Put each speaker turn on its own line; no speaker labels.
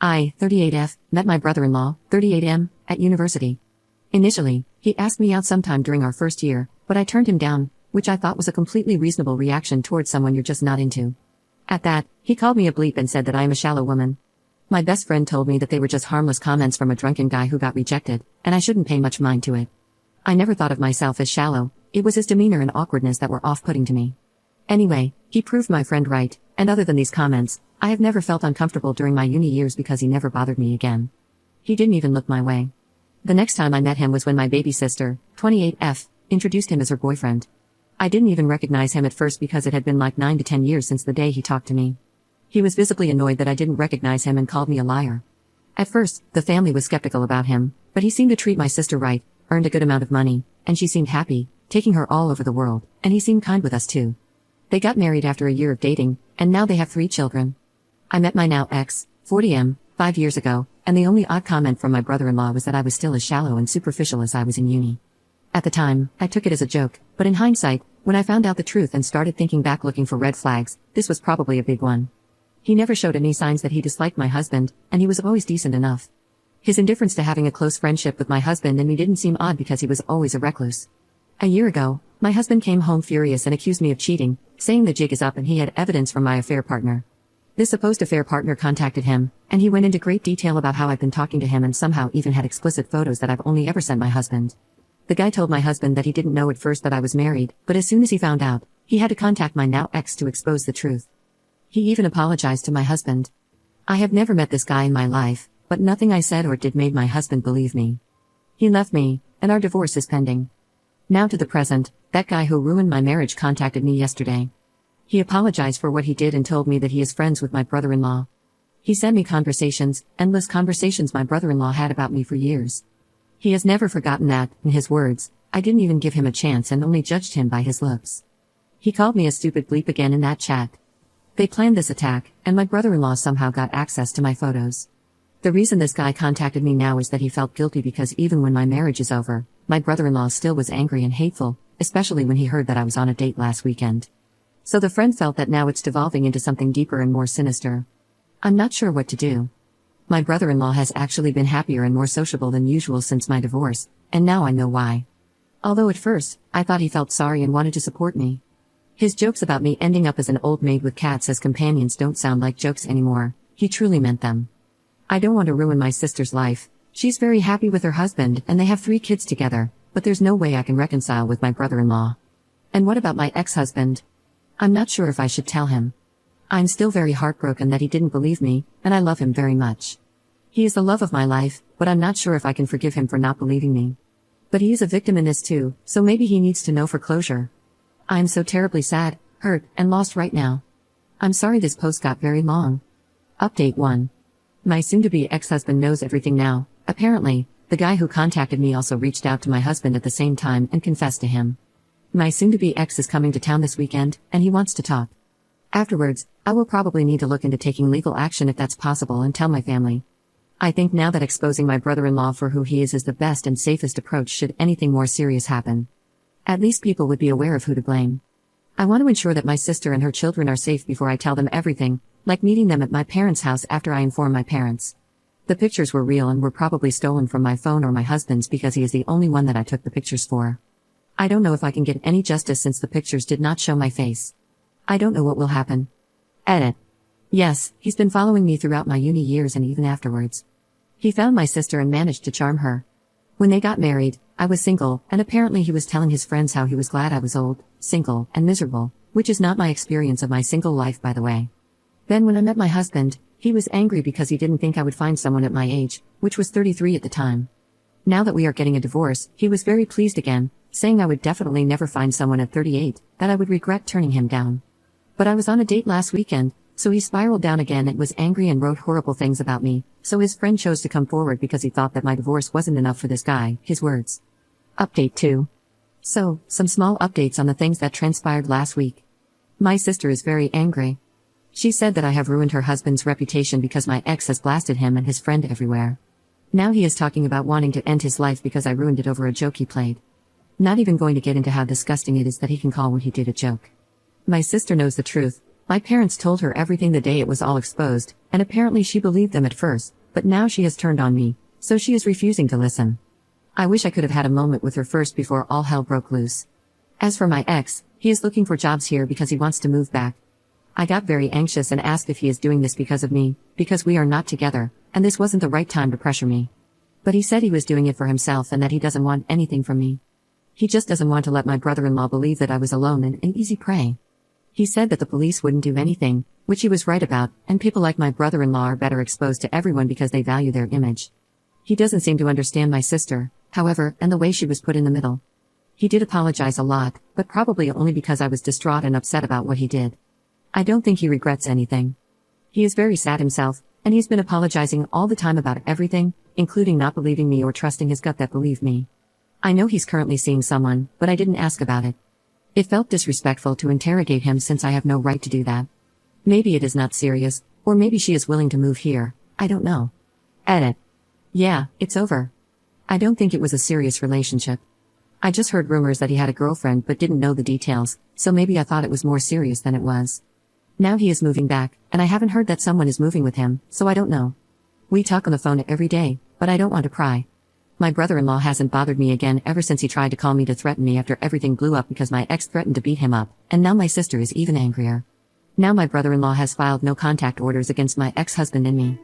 I, 38F, met my brother-in-law, 38M, at university. Initially, he asked me out sometime during our first year, but I turned him down, which I thought was a completely reasonable reaction towards someone you're just not into. At that, he called me a bleep and said that I am a shallow woman. My best friend told me that they were just harmless comments from a drunken guy who got rejected, and I shouldn't pay much mind to it. I never thought of myself as shallow, it was his demeanor and awkwardness that were off-putting to me. Anyway, he proved my friend right, and other than these comments, I have never felt uncomfortable during my uni years because he never bothered me again. He didn't even look my way. The next time I met him was when my baby sister, 28F, introduced him as her boyfriend. I didn't even recognize him at first because it had been like 9 to 10 years since the day he talked to me. He was visibly annoyed that I didn't recognize him and called me a liar. At first, the family was skeptical about him, but he seemed to treat my sister right, earned a good amount of money, and she seemed happy, taking her all over the world, and he seemed kind with us too. They got married after a year of dating, and now they have 3 children. I met my now ex, 40M, 5 years ago, and the only odd comment from my brother-in-law was that I was still as shallow and superficial as I was in uni. At the time, I took it as a joke, but in hindsight, when I found out the truth and started thinking back looking for red flags, this was probably a big one. He never showed any signs that he disliked my husband, and he was always decent enough. His indifference to having a close friendship with my husband and me didn't seem odd because he was always a recluse. A year ago, my husband came home furious and accused me of cheating, saying the jig is up and he had evidence from my affair partner. This supposed affair partner contacted him, and he went into great detail about how I've been talking to him and somehow even had explicit photos that I've only ever sent my husband. The guy told my husband that he didn't know at first that I was married, but as soon as he found out, he had to contact my now ex to expose the truth. He even apologized to my husband. I have never met this guy in my life, but nothing I said or did made my husband believe me. He left me, and our divorce is pending. Now to the present, that guy who ruined my marriage contacted me yesterday. He apologized for what he did and told me that he is friends with my brother-in-law. He sent me conversations, endless conversations my brother-in-law had about me for years. He has never forgotten that, in his words, I didn't even give him a chance and only judged him by his looks. He called me a stupid bleep again in that chat. They planned this attack, and my brother-in-law somehow got access to my photos. The reason this guy contacted me now is that he felt guilty because even when my marriage is over, my brother-in-law still was angry and hateful, especially when he heard that I was on a date last weekend. So the friend felt that now it's devolving into something deeper and more sinister. I'm not sure what to do. My brother-in-law has actually been happier and more sociable than usual since my divorce, and now I know why. Although at first, I thought he felt sorry and wanted to support me. His jokes about me ending up as an old maid with cats as companions don't sound like jokes anymore, he truly meant them. I don't want to ruin my sister's life. She's very happy with her husband and they have 3 kids together, but there's no way I can reconcile with my brother-in-law. And what about my ex-husband? I'm not sure if I should tell him. I'm still very heartbroken that he didn't believe me, and I love him very much. He is the love of my life, but I'm not sure if I can forgive him for not believing me. But he is a victim in this too, so maybe he needs to know for closure. I am so terribly sad, hurt, and lost right now. I'm sorry this post got very long. Update 1. My soon-to-be ex-husband knows everything now. Apparently, the guy who contacted me also reached out to my husband at the same time and confessed to him. My soon-to-be ex is coming to town this weekend, and he wants to talk. Afterwards, I will probably need to look into taking legal action if that's possible and tell my family. I think now that exposing my brother-in-law for who he is the best and safest approach should anything more serious happen. At least people would be aware of who to blame. I want to ensure that my sister and her children are safe before I tell them everything, like meeting them at my parents' house after I inform my parents. The pictures were real and were probably stolen from my phone or my husband's because he is the only one that I took the pictures for. I don't know if I can get any justice since the pictures did not show my face. I don't know what will happen. Edit. Yes, he's been following me throughout my uni years and even afterwards. He found my sister and managed to charm her. When they got married, I was single, and apparently he was telling his friends how he was glad I was old, single, and miserable, which is not my experience of my single life by the way. Then when I met my husband, he was angry because he didn't think I would find someone at my age, which was 33 at the time. Now that we are getting a divorce, he was very pleased again, saying I would definitely never find someone at 38, that I would regret turning him down. But I was on a date last weekend, so he spiraled down again and was angry and wrote horrible things about me, so his friend chose to come forward because he thought that my divorce wasn't enough for this guy, his words. Update 2. So, some small updates on the things that transpired last week. My sister is very angry. She said that I have ruined her husband's reputation because my ex has blasted him and his friend everywhere. Now he is talking about wanting to end his life because I ruined it over a joke he played. Not even going to get into how disgusting it is that he can call what he did a joke. My sister knows the truth, My parents told her everything the day it was all exposed, and apparently she believed them at first, but now she has turned on me, so she is refusing to listen. I wish I could have had a moment with her first before all hell broke loose. As for my ex, he is looking for jobs here because he wants to move back. I got very anxious and asked if he is doing this because of me, because we are not together, and this wasn't the right time to pressure me. But he said he was doing it for himself and that he doesn't want anything from me. He just doesn't want to let my brother-in-law believe that I was alone and an easy prey. He said that the police wouldn't do anything, which he was right about, and people like my brother-in-law are better exposed to everyone because they value their image. He doesn't seem to understand my sister, however, and the way she was put in the middle. He did apologize a lot, but probably only because I was distraught and upset about what he did. I don't think he regrets anything. He is very sad himself, and he's been apologizing all the time about everything, including not believing me or trusting his gut that believed me. I know he's currently seeing someone, but I didn't ask about it. It felt disrespectful to interrogate him since I have no right to do that. Maybe it is not serious, or maybe she is willing to move here, I don't know. Edit. Yeah, it's over. I don't think it was a serious relationship. I just heard rumors that he had a girlfriend but didn't know the details, so maybe I thought it was more serious than it was. Now he is moving back, and I haven't heard that someone is moving with him, so I don't know. We talk on the phone every day, but I don't want to pry. My brother-in-law hasn't bothered me again ever since he tried to call me to threaten me after everything blew up because my ex threatened to beat him up, and now my sister is even angrier. Now my brother-in-law has filed no contact orders against my ex-husband and me.